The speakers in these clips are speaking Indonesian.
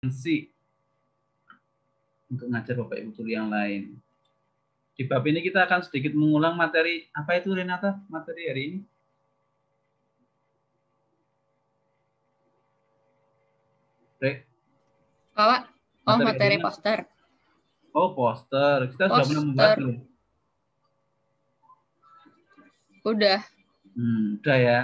untuk ngajar Bapak Ibu guru yang lain. Di bab ini kita akan sedikit mengulang materi. Apa itu Renata? Materi hari ini? Materi poster. Oh, poster. Kita sudah pernah membahas belum? Udah. Udah ya.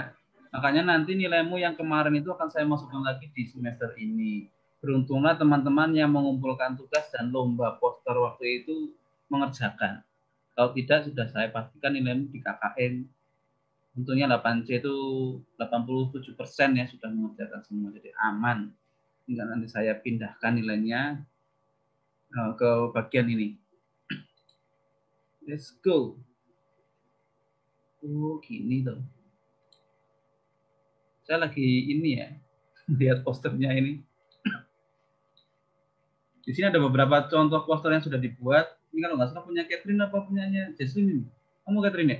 Makanya nanti nilaimu yang kemarin itu akan saya masukkan lagi di semester ini. Beruntunglah teman-teman yang mengumpulkan tugas dan lomba poster waktu itu mengerjakan. Kalau tidak, sudah saya pastikan nilaimu di KKN. Untungnya 8C itu 87% ya sudah mengerjakan semua. Jadi aman. Tinggal nanti saya pindahkan nilainya ke bagian ini. Let's go. Oh, gini tuh. Saya lagi ini ya, lihat posternya ini. Di sini ada beberapa contoh poster yang sudah dibuat. Ini kalau nggak salah punya Catherine apa punyanya Jesslyn? Kamu Catherine ya?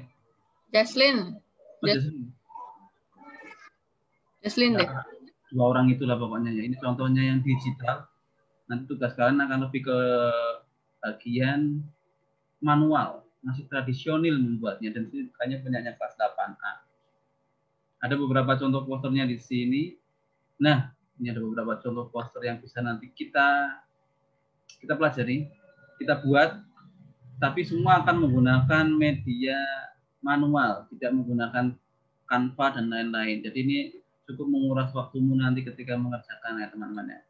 Jesslyn. Jesslyn deh. Dua orang itulah pokoknya ya. Ini contohnya yang digital. Nanti tugas kalian akan lebih ke bagian manual, masih tradisional membuatnya, dan ini kayaknya punyanya kelas 8A. Ada beberapa contoh posternya di sini. Nah, ini ada beberapa contoh poster yang bisa nanti kita pelajari, kita buat, tapi semua akan menggunakan media manual, tidak menggunakan Canva dan lain-lain. Jadi ini cukup menguras waktumu nanti ketika mengerjakan ya teman-teman ya.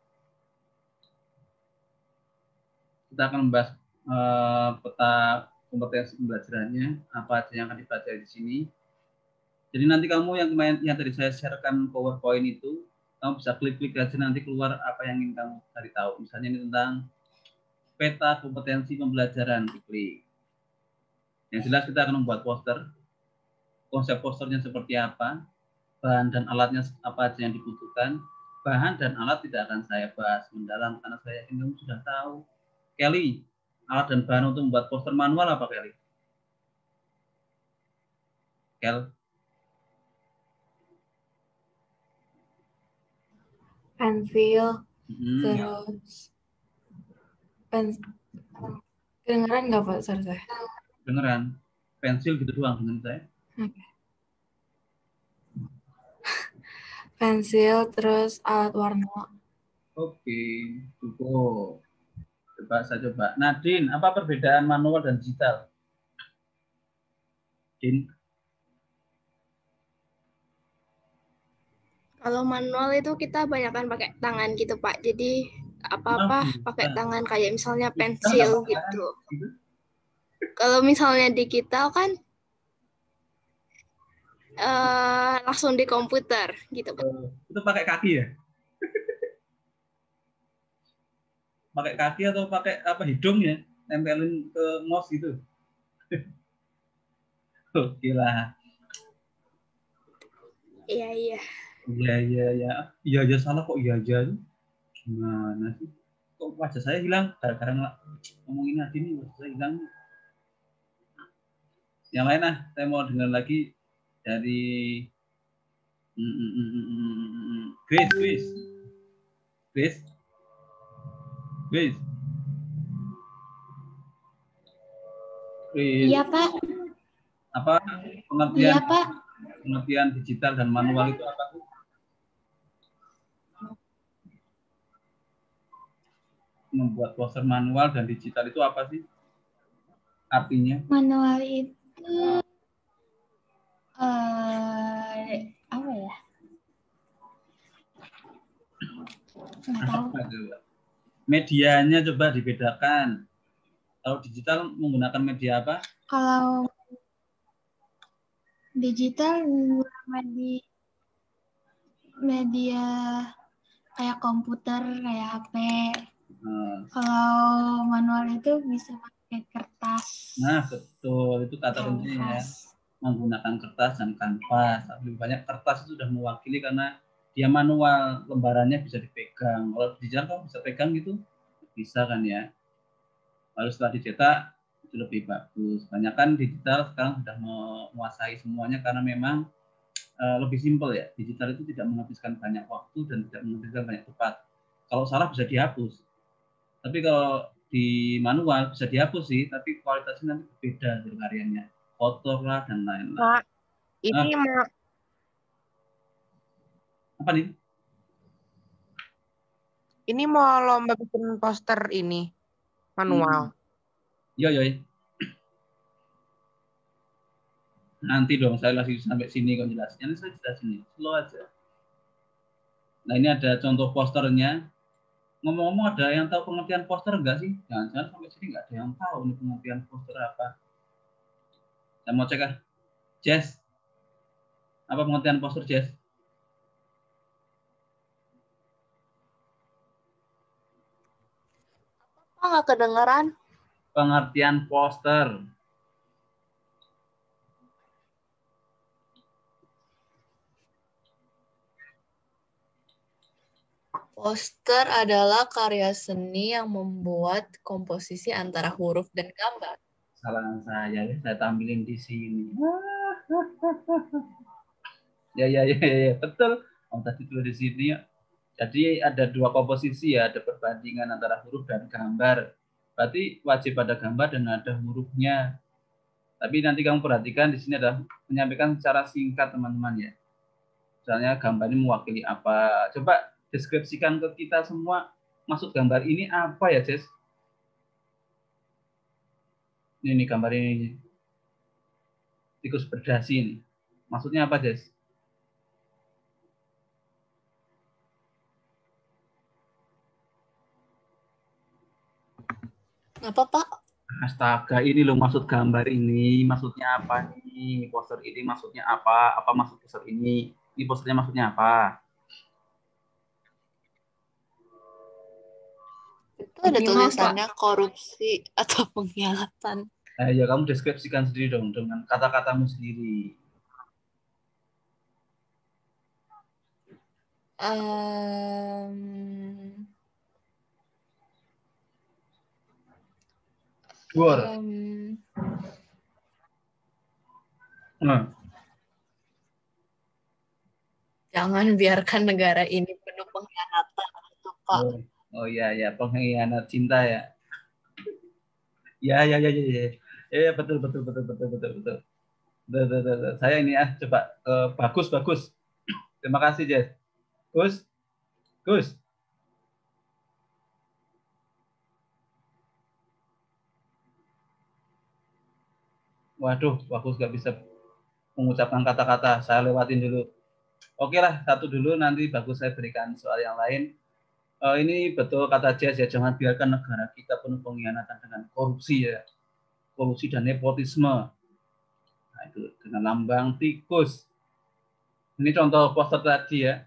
Kita akan membahas peta kompetensi pembelajarannya, apa aja yang akan dipelajari di sini. Jadi nanti kamu yang tadi saya sharekan PowerPoint itu, kamu bisa klik-klik aja nanti keluar apa yang ingin kamu cari tahu. Misalnya ini tentang peta kompetensi pembelajaran, klik. Yang jelas kita akan membuat poster. Konsep posternya seperti apa, bahan dan alatnya apa aja yang dibutuhkan. Bahan dan alat tidak akan saya bahas mendalam karena saya yakin kamu sudah tahu. Kelly, alat dan bahan untuk membuat poster manual apa Kelly? Kel? Pensil, terus kedengeran nggak Pak Sar saya? Kedengeran. Pensil gitu doang dengan saya. Okay. Pensil, terus alat warna. Oke, cukup. Coba saya coba. Nadine, apa perbedaan manual dan digital? Din? Kalau manual itu kita banyakkan pakai tangan gitu Pak. Jadi apa-apa pakai tangan, kayak misalnya pensil gitu. Kalau misalnya digital kan langsung di komputer gitu Pak. Itu pakai kaki ya? Pakai kaki atau pakai apa hidung ya? Tempelin ke mouse gitu. Oke lah. Iya. Iya aja salah kok iya aja. Gimana sih? Kok wajah saya hilang? Karena ngomongin Nadine wajah saya hilang. Yang lain saya mau dengar lagi dari Grace. Iya Pak. Apa pengertian? Iya Pak. Pengertian digital dan manual itu apa tuh? Membuat poster manual dan digital itu apa sih? Artinya? Manual itu apa ya? Nggak tahu. Medianya coba dibedakan. Kalau digital menggunakan media apa? Kalau digital media kayak komputer, kayak HP. Kalau manual itu bisa pakai kertas. Nah, betul. Itu kata kuncinya ya. Menggunakan kertas dan kanvas. Lebih banyak kertas itu sudah mewakili karena dia manual, lembarannya bisa dipegang. Kalau digital kamu bisa pegang gitu? Bisa kan ya. Lalu setelah dicetak itu lebih bagus. Banyak kan digital sekarang sudah menguasai semuanya karena memang lebih simpel ya. Digital itu tidak menghabiskan banyak waktu dan tidak menghabiskan banyak tempat. Kalau salah bisa dihapus. Tapi kalau di manual bisa dihapus sih, tapi kualitasnya nanti beda dari karyanya. Kotor lah dan lain-lain. Pak, ini mau Apa nih? ini mau lomba bikin poster ini manual. Yo. Nanti dong, saya lagi sampai sini kok jelasnya. Ini saya jelasin nih, slow aja. Nah, ini ada contoh posternya. Ngomong-ngomong, ada yang tahu pengertian poster enggak sih? Jangan-jangan sampai sini nggak ada yang tahu nih pengertian poster apa. Saya mau cek ah. Jess, apa pengertian poster, Jess? Apa nggak kedengeran? Pengertian poster. Poster adalah karya seni yang membuat komposisi antara huruf dan gambar. Salah saya, ya. Saya tampilin di sini. Ya, betul. Oh, tadi tulis di sini ya. Jadi ada dua komposisi ya, ada perbandingan antara huruf dan gambar. Berarti wajib ada gambar dan ada hurufnya. Tapi nanti kamu perhatikan di sini ada menyampaikan secara singkat teman-teman ya. Misalnya gambar ini mewakili apa. Coba deskripsikan ke kita semua, maksud gambar ini apa ya, Jess? Ini gambar ini. Tikus berdasi ini. Maksudnya apa, Jess? Apa, Pak? Astaga, ini loh maksud gambar ini. Maksudnya apa nih? Poster ini maksudnya apa? Apa maksud poster ini? Ini posternya maksudnya apa? Itu ada Ini mah, tulisannya korupsi atau pengkhianatan. Ya kamu deskripsikan sendiri dong dengan kata-katamu sendiri. Dua. Jangan biarkan negara ini penuh pengkhianatan, itu, Pak. Oh ya, pengkhianat cinta ya. Ya, betul. Saya ini coba bagus. Terima kasih, Jess. Gus. Waduh, bagus nggak bisa mengucapkan kata-kata. Saya lewatin dulu. Oke lah, satu dulu, nanti bagus saya berikan soal yang lain. Ini betul kata Jess ya, jangan biarkan negara kita penuh pengkhianatan dengan korupsi ya. Korupsi dan nepotisme. Nah, itu dengan lambang tikus. Ini contoh poster tadi ya.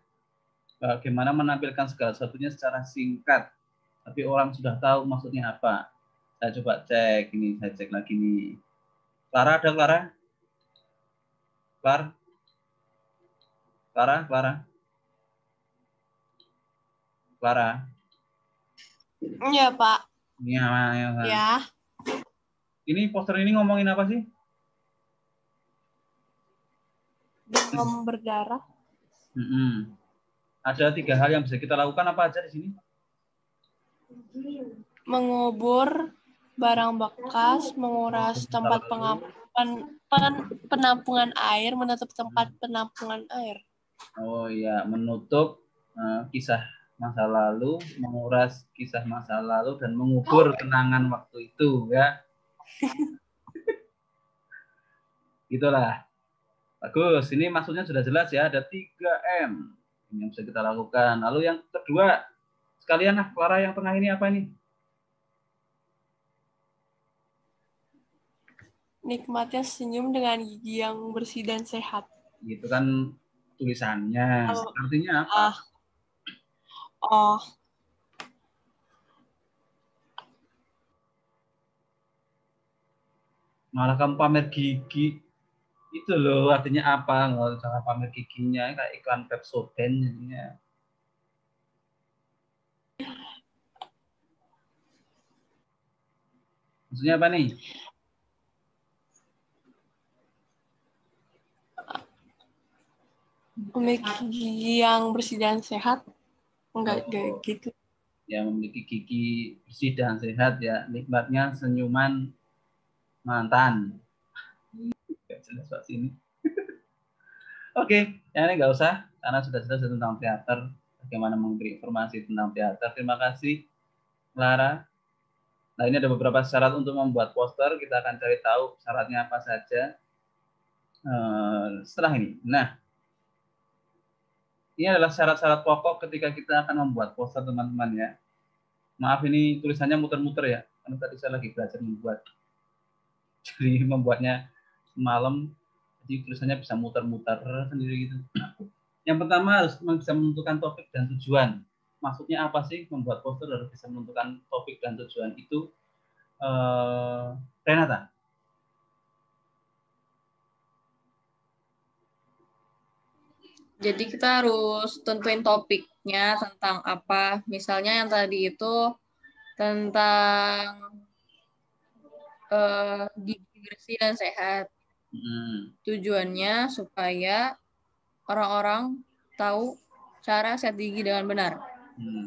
Bagaimana menampilkan segala sesuatunya secara singkat. Tapi orang sudah tahu maksudnya apa. Saya coba cek ini, saya cek lagi nih. Clara ada Clara? Clara? Iya, Pak. Ya. Ini poster ini ngomongin apa sih? Demam berdarah. Ada 3 hal yang bisa kita lakukan, apa aja di sini? Mengubur barang bekas, menguras tempat penampungan air, menutup tempat penampungan air. Oh iya, menutup kisah masa lalu, menguras kisah masa lalu, dan mengubur kenangan waktu itu ya. Gitulah. Bagus, ini maksudnya sudah jelas ya, ada 3M yang bisa kita lakukan. Lalu yang kedua, sekalian Clara yang tengah ini apa ini? Nikmatnya senyum dengan gigi yang bersih dan sehat. Itu kan tulisannya. Artinya apa? Malah kamu pamer gigi. Itu loh artinya apa? Nggak usah pamer giginya, kayak iklan Pepsodent jadinya. Maksudnya apa nih? Memiliki gigi yang bersih dan sehat. Enggak gitu. yang memiliki gigi bersih dan sehat ya, nikmatnya senyuman mantan. Gak jelas Pak sini. Oke, yang ini nggak usah karena sudah jelas tentang teater, bagaimana memberi informasi tentang teater. Terima kasih Clara. Nah, ini ada beberapa syarat untuk membuat poster, kita akan cari tahu syaratnya apa saja setelah ini. Nah, ini adalah syarat-syarat pokok ketika kita akan membuat poster, teman-teman ya. Maaf ini tulisannya muter-muter ya, karena tadi saya lagi belajar membuat. Jadi membuatnya semalam, jadi tulisannya bisa muter-muter sendiri gitu. Yang pertama harus bisa menentukan topik dan tujuan. Maksudnya apa sih membuat poster harus bisa menentukan topik dan tujuan itu? Renata. Jadi kita harus tentuin topiknya tentang apa. Misalnya yang tadi itu tentang gigi bersih dan sehat. Tujuannya supaya orang-orang tahu cara sehat gigi dengan benar.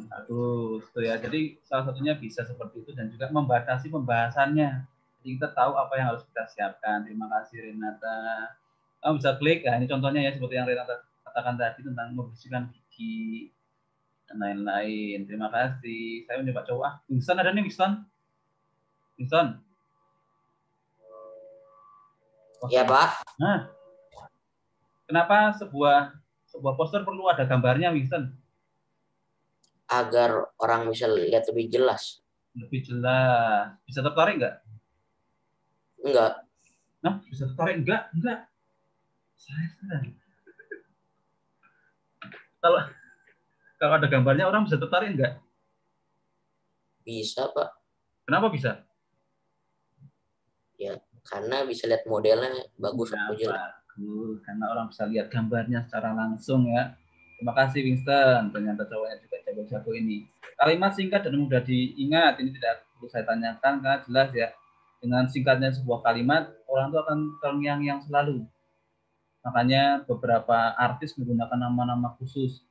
Bagus, tuh ya. Jadi salah satunya bisa seperti itu dan juga membatasi pembahasannya. Jadi kita tahu apa yang harus kita siapkan. Terima kasih Renata. Kamu bisa klik. Nah, ini contohnya ya seperti yang Renata katakan tadi tentang membersihkan gigi dan lain-lain. Terima kasih. Saya mencoba coba. Winston ada nih Winston. Winston. Ya Pak. Nah, kenapa sebuah poster perlu ada gambarnya Winston? Agar orang bisa lihat lebih jelas. Lebih jelas. Bisa tertarik nggak? Enggak. Nah, bisa tertarik enggak? Enggak. Saya kalau ada gambarnya orang bisa tertarik enggak? Bisa Pak. Kenapa bisa? Ya, karena bisa lihat modelnya bagus atau jelek. Karena orang bisa lihat gambarnya secara langsung ya. Terima kasih Winston. Ternyata cowoknya juga jago-jago ini. Kalimat singkat dan mudah diingat. Ini tidak perlu saya tanyakan karena jelas ya. Dengan singkatnya sebuah kalimat, orang itu akan terngiang-ngiang selalu. Makanya beberapa artis menggunakan nama-nama khusus.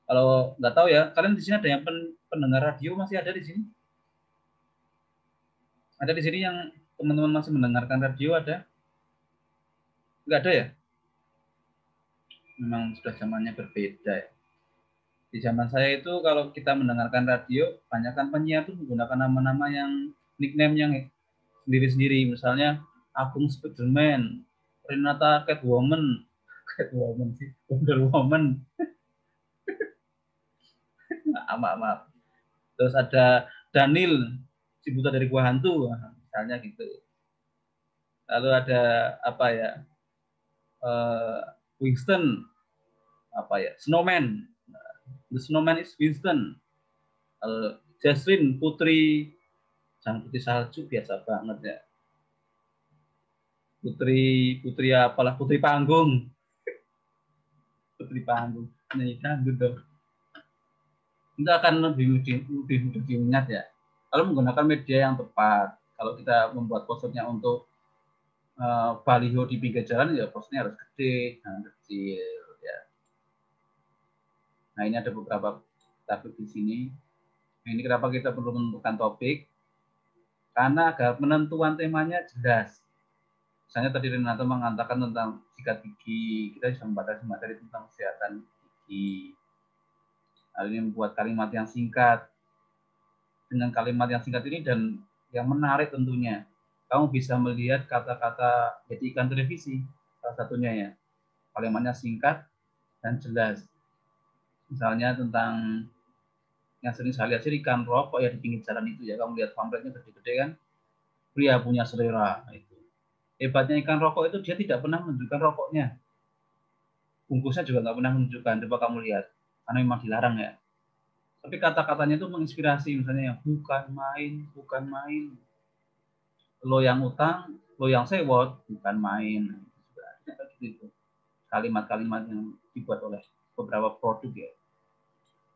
Kalau nggak tahu ya, kalian di sini ada yang pendengar radio masih ada di sini? Ada di sini yang teman-teman masih mendengarkan radio ada? Nggak ada ya? Memang sudah zamannya berbeda ya. Di zaman saya itu kalau kita mendengarkan radio, banyakkan penyiar itu menggunakan nama-nama yang nickname yang sendiri-sendiri. Misalnya Agung Spiderman, Renata Catwoman sih, Wonder Woman. Maaf. Terus ada Daniel, si buta dari gua hantu, misalnya gitu. Lalu ada apa ya? Winston, apa ya? Snowman. The Snowman is Winston. Jaslyn Putri, sang putri salju biasa banget ya. Putri apalah putri panggung. Putri panggung. Nyanyi dangdut dong. Itu akan lebih mudah diingat ya. Kalau menggunakan media yang tepat. Kalau kita membuat posternya untuk baliho di pinggir jalan, ya posternya harus gede, jangan kecil ya. Nah, ini ada beberapa topik di sini. Ini kenapa kita perlu menentukan topik? Karena agar penentuan temanya jelas. Misalnya tadi Renata mengatakan tentang sikat gigi, kita bisa membatasi materi tentang kesehatan gigi. Hal ini membuat kalimat yang singkat. Dengan kalimat yang singkat ini dan yang menarik tentunya, kamu bisa melihat kata-kata jadi iklan televisi, salah satunya ya. Kalimatnya singkat dan jelas. Misalnya tentang yang sering saya lihat sih ikan rokok ya di pinggir jalan itu ya, kamu lihat pamfletnya gede-gede kan, pria punya selera. Itu hebatnya ikan rokok itu dia tidak pernah menunjukkan rokoknya, bungkusnya juga nggak pernah menunjukkan. Coba kamu lihat, karena memang dilarang ya. Tapi kata-katanya itu menginspirasi, misalnya yang bukan main, lo yang utang, lo yang sewot, bukan main. Gitu. Kalimat-kalimat yang dibuat oleh beberapa produk ya.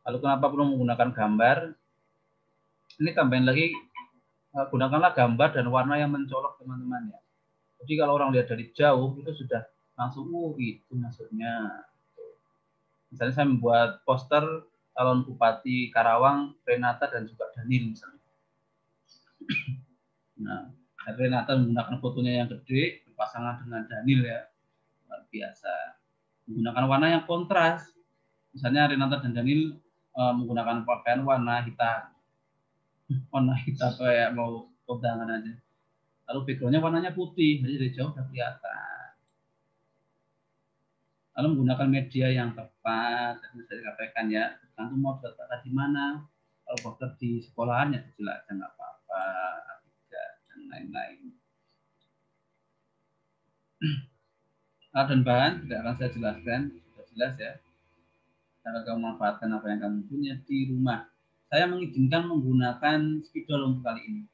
Lalu kenapa perlu menggunakan gambar? Ini tambahin lagi, gunakanlah gambar dan warna yang mencolok teman-teman ya. Jadi kalau orang lihat dari jauh itu sudah langsung, itu maksudnya. Misalnya saya membuat poster calon Bupati Karawang, Renata dan juga Daniel misalnya. Nah, Renata menggunakan fotonya yang gede, berpasangan dengan Daniel ya, luar biasa. Menggunakan warna yang kontras. Misalnya Renata dan Daniel menggunakan pakaian warna hitam kayak mau kondangan aja. Lalu backgroundnya warnanya putih, jadi dari jauh udah kelihatan. Lalu menggunakan media yang tepat, tadi saya katakan ya, tergantung mau data di mana. Kalau poster di sekolahan ya jelaskan nggak apa-apa, dan lain-lain. Alat dan bahan tidak akan saya jelaskan, sudah jelas ya. Cara kamu manfaatkan apa yang kamu punya di rumah. Saya mengizinkan menggunakan spidol untuk kali ini.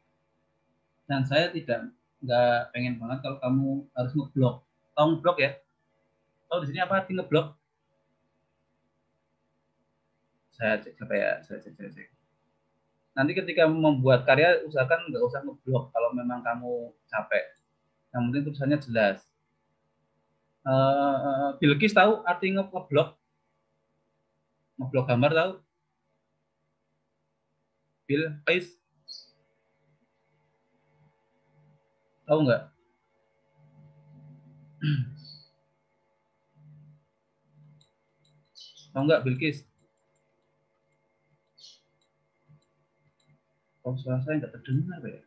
Dan saya nggak pengen banget kalau kamu harus ngeblok. Tahu ngeblok ya? Tahu di sini apa arti ngeblok? Saya cek apa ya? Saya cek. Nanti ketika membuat karya usahakan nggak usah ngeblok kalau memang kamu capek. Yang penting tulisannya jelas. Bilqis tahu arti ngeblok? Ngeblok gambar tahu? Bilqis tahu nggak? Tahu nggak Bilqis? Oh, suara saya nggak terdengar ya.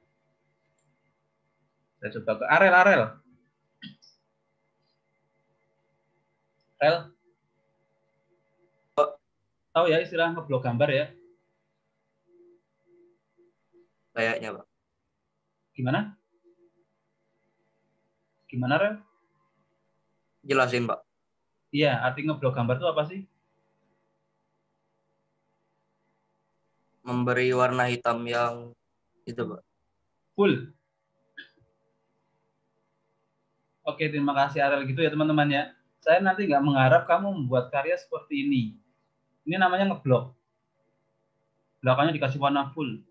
Saya coba ke Arel. Arel. Tahu ya istilah ngeblok gambar ya? Kayaknya, Pak. Gimana? Gimana, Rel? Jelasin, Pak. Iya, arti ngeblok gambar itu apa sih? Memberi warna hitam yang itu, Pak. Full. Oke, terima kasih Arel gitu ya teman-teman ya. Saya nanti nggak mengharap kamu membuat karya seperti ini. Ini namanya ngeblok. Belakangnya dikasih warna full.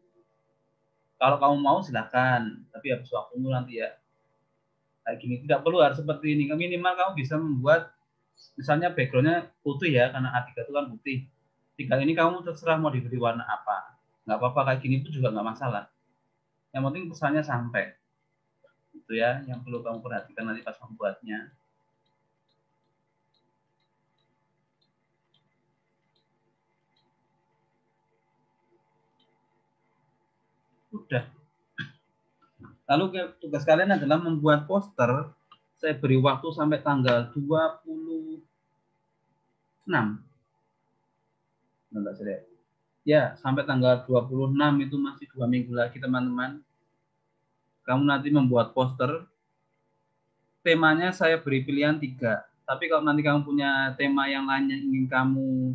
Kalau kamu mau silakan, tapi habis waktumu nanti ya. Kayak gini tidak perlu harus seperti ini. Minimal kamu bisa membuat misalnya backgroundnya putih ya, karena A3 itu kan putih. Tinggal ini kamu terserah mau diberi warna apa. Nggak apa-apa kayak gini pun juga nggak masalah. Yang penting pesannya sampai. Itu ya yang perlu kamu perhatikan nanti pas membuatnya. Udah. Lalu tugas kalian adalah membuat poster. Saya beri waktu sampai tanggal 26. Ya, sampai tanggal 26 itu masih 2 minggu lagi teman-teman. Kamu nanti membuat poster. Temanya saya beri pilihan 3. Tapi kalau nanti kamu punya tema yang lain yang ingin kamu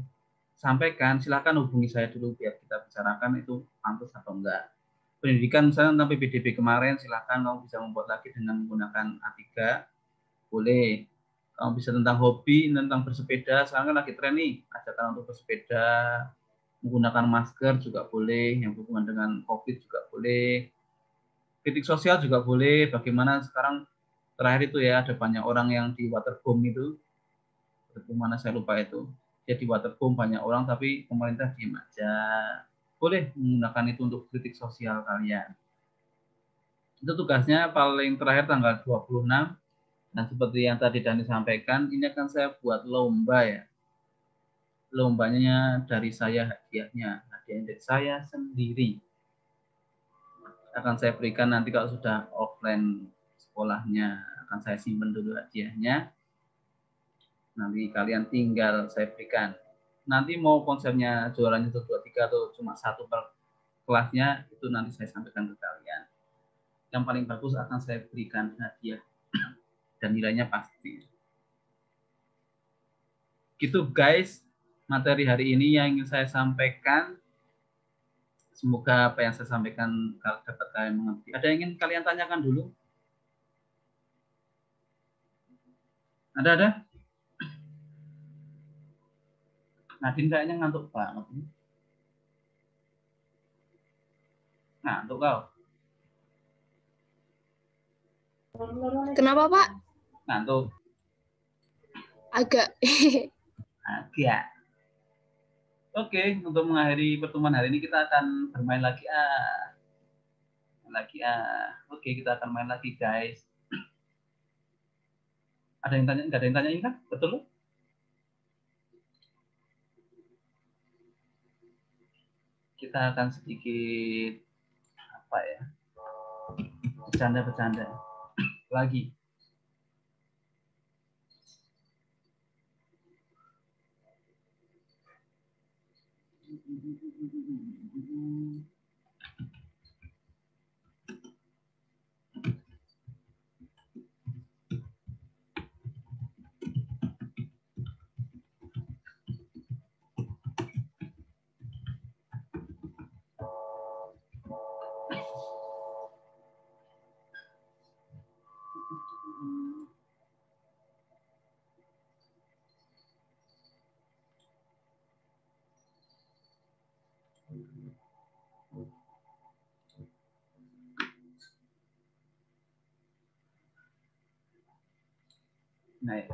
sampaikan, silakan hubungi saya dulu biar kita bicarakan itu pantas atau enggak. Pendidikan misalnya tentang PPDB kemarin, silakan kamu bisa membuat lagi dengan menggunakan A3. Boleh. Kamu bisa tentang hobi, tentang bersepeda. Sekarang kan lagi tren nih, ajakan untuk bersepeda, menggunakan masker juga boleh, yang berhubungan dengan COVID juga boleh. Kritik sosial juga boleh, bagaimana sekarang terakhir itu ya, ada banyak orang yang di waterboom itu, mana saya lupa itu. Dia di waterboom banyak orang, tapi pemerintah diam aja. Boleh menggunakan itu untuk kritik sosial kalian. Itu tugasnya paling terakhir tanggal 26. Dan seperti yang tadi Dani sampaikan, ini akan saya buat lomba ya. Lombanya dari saya hadiahnya dari saya sendiri. Akan saya berikan nanti kalau sudah offline sekolahnya, akan saya simpan dulu hadiahnya. Nanti kalian tinggal saya berikan. Nanti mau konsepnya jualannya itu 2-3 atau cuma 1 per kelasnya, itu nanti saya sampaikan ke kalian. Yang paling bagus akan saya berikan hadiah dan nilainya pasti. Gitu guys, materi hari ini yang ingin saya sampaikan. Semoga apa yang saya sampaikan dapat kalian mengerti. Ada yang ingin kalian tanyakan dulu? Ada? Nadine kayaknya ngantuk banget. Ngantuk kau? Kenapa, Pak? Ngantuk. Agak. Agak. Oke, untuk mengakhiri pertemuan hari ini kita akan bermain lagi. Oke, kita akan main lagi, guys. Ada yang tanya? Nggak ada yang tanyain kan? Betul loh? Kita akan sedikit apa ya? Bercanda-bercanda lagi. Nah, ya.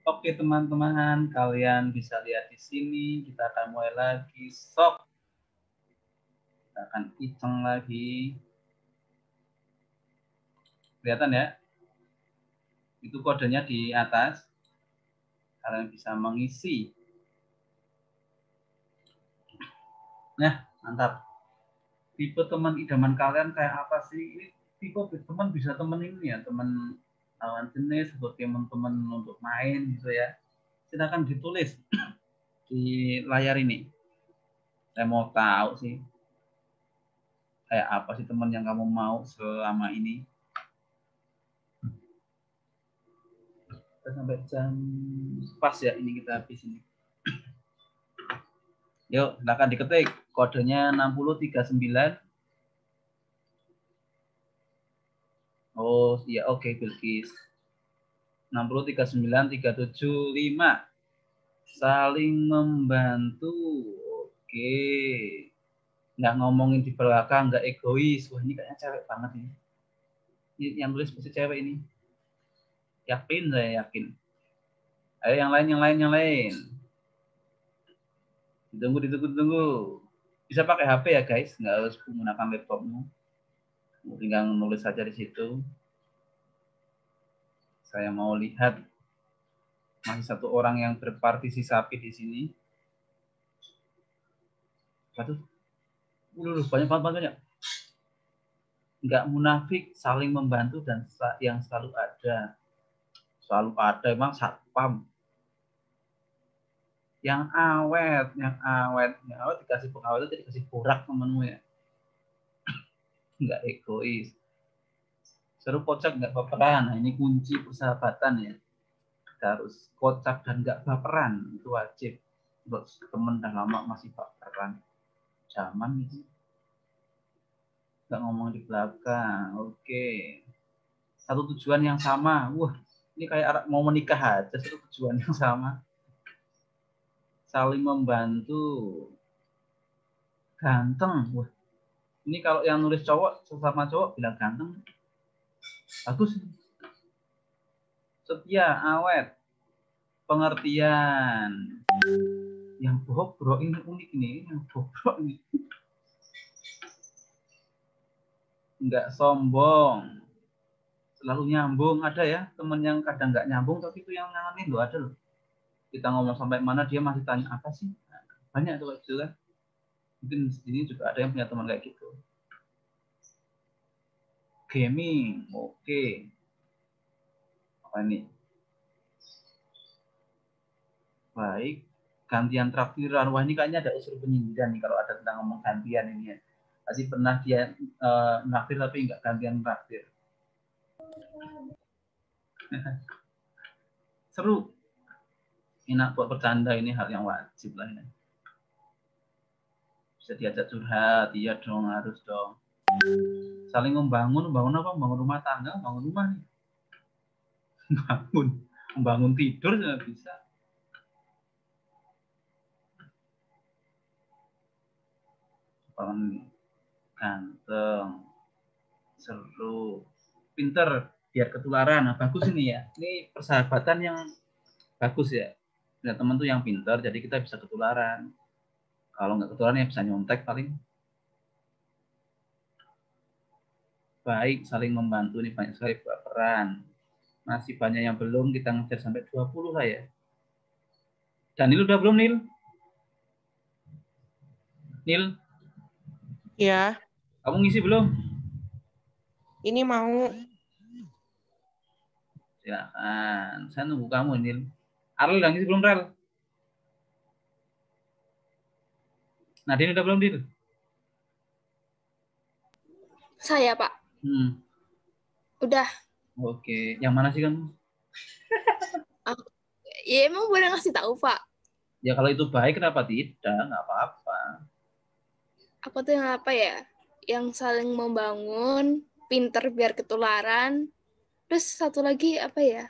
Oke teman-teman, kalian bisa lihat di sini. Kita akan mulai lagi. Sok. Kita akan hitung lagi. Kelihatan ya? Itu kodenya di atas. Kalian bisa mengisi. Nah, mantap. Tipe teman idaman kalian kayak apa sih? Ini tipe teman bisa teman ini ya, teman lawan jenis atau teman-teman untuk main gitu ya. Silakan ditulis di layar ini. Saya mau tahu sih kayak apa sih teman yang kamu mau selama ini. Kita sampai jam pas ya ini kita habis ini. Yuk, silakan diketik kodenya 6039. Oh iya, oke, Bilkis. 6039375. Saling membantu. Oke. Nggak ngomongin di belakang, nggak egois. Wah, ini kayaknya cewek banget ini. Ini yang tulis pasti cewek ini. Yakin, saya yakin. Ayo yang lain. Ditunggu. Bisa pakai HP ya guys, nggak harus menggunakan laptopmu. Tinggal nulis saja di situ. Saya mau lihat masih satu orang yang berpartisipasi di sini. Waduh, banyak. Nggak munafik, saling membantu dan yang selalu ada. Selalu ada, emang satpam. Yang awet dikasih pengawet itu dikasih borak temenmu ya. Nggak egois. Seru kocak nggak baperan. Nah, ini kunci persahabatan ya. Kita harus kocak dan nggak baperan. Itu wajib. Buat temen dah lama masih baperan. Zaman itu. Nggak ngomong di belakang. Oke. Satu tujuan yang sama. Wah, ini kayak mau menikah aja. Satu tujuan yang sama. Saling membantu. Ganteng. Wah, ini kalau yang nulis cowok sesama cowok bilang ganteng. Bagus. Setia, awet, pengertian. Yang bobrok ini unik nih, yang bobrok ini. Enggak sombong. Selalu nyambung. Ada ya teman yang kadang nggak nyambung tapi itu yang nanganin loh, ada loh. Kita ngomong sampai mana dia masih tanya apa sih? Banyak tuh gitu kan. Mungkin di sini juga ada yang punya teman kayak gitu. Gaming, oke. Apa ini? Baik, gantian traktiran. Wah, ini kayaknya ada unsur penyindiran nih kalau ada tentang ngomong gantian ini ya. Tadi pernah dia traktir tapi nggak gantian traktir. Seru. Enak buat bercanda, ini hal yang wajib lah ya. Bisa diajak curhat, iya dong, harus dong. Saling membangun apa? Membangun rumah tangga, membangun rumah nih. Membangun tidur nggak bisa. Orang ganteng, seru, pinter, biar ketularan. Nah, bagus ini ya. Ini persahabatan yang bagus ya. Punya teman tuh yang pinter, jadi kita bisa ketularan. Kalau nggak ketularan ya bisa nyontek paling. Baik, saling membantu nih, banyak sekali peran. Masih banyak yang belum, kita ngejar sampai 20 lah ya. Daniel udah belum, Nil? Nil? Ya, Kamu ngisi belum? ini mau. Silakan. Saya nunggu kamu, Nil. Arel udah ngisi belum, Rel? Nadine udah belum, Nil? Saya, Pak. Udah. Oke. Yang mana sih kamu? Ya emang boleh ngasih tahu, Pak. Ya kalau itu baik, kenapa tidak? Nggak apa-apa. Apa tuh yang apa ya? Yang saling membangun, pinter biar ketularan. Terus satu lagi apa ya?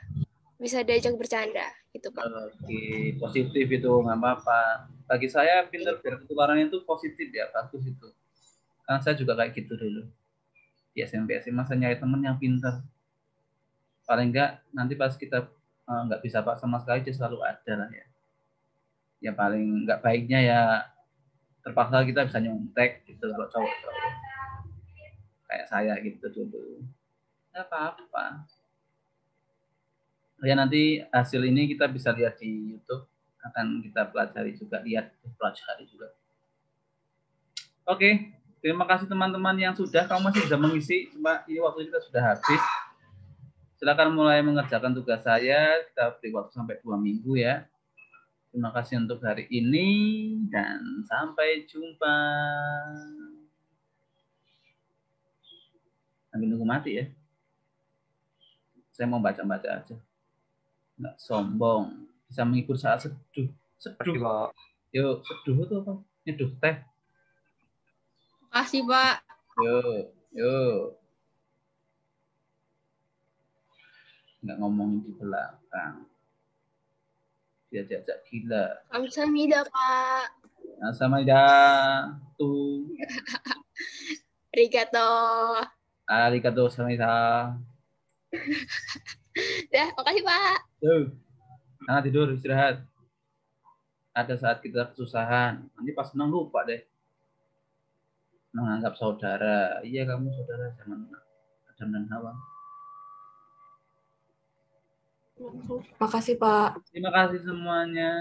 Bisa diajak bercanda, gitu, Pak. Oke, positif itu nggak apa-apa. Bagi saya pinter biar ketularan itu positif ya, bagus itu. Karena saya juga kayak gitu dulu. Di SMP SMA saya nyari teman yang pinter. Paling enggak nanti pas kita nggak bisa pak sama sekali dia selalu ada lah ya. Ya paling nggak baiknya ya terpaksa kita bisa nyontek gitu kalau cowok-cowok. Kayak saya gitu dulu. Nggak apa-apa. Ya nanti hasil ini kita bisa lihat di YouTube, akan kita pelajari juga, pelajari juga. Oke, terima kasih teman-teman yang sudah, kamu masih bisa mengisi, cuma ini waktu kita sudah habis. Silakan mulai mengerjakan tugas saya, kita beri waktu sampai 2 minggu ya. Terima kasih untuk hari ini dan sampai jumpa. Sambil nunggu mati ya. Saya mau baca-baca aja. Nggak sombong, bisa menghibur saat seduh. Seduh. Yuk, seduh itu apa? Nyeduh teh. Makasih, Pak. Yuk. Nggak ngomongin di belakang. Dia diajak gila. Kamsahamnida, Pak. Kamsahamnida. Tuh. Arigato. Arigato samnida. Dah, makasih, Pak. Tuh. Nah, tidur, istirahat. Ada saat kita kesusahan. Nanti pas senang lupa deh. Menganggap saudara. Iya, kamu saudara. Jangan Adam dan Hawa. Makasih, Pak. Terima kasih semuanya.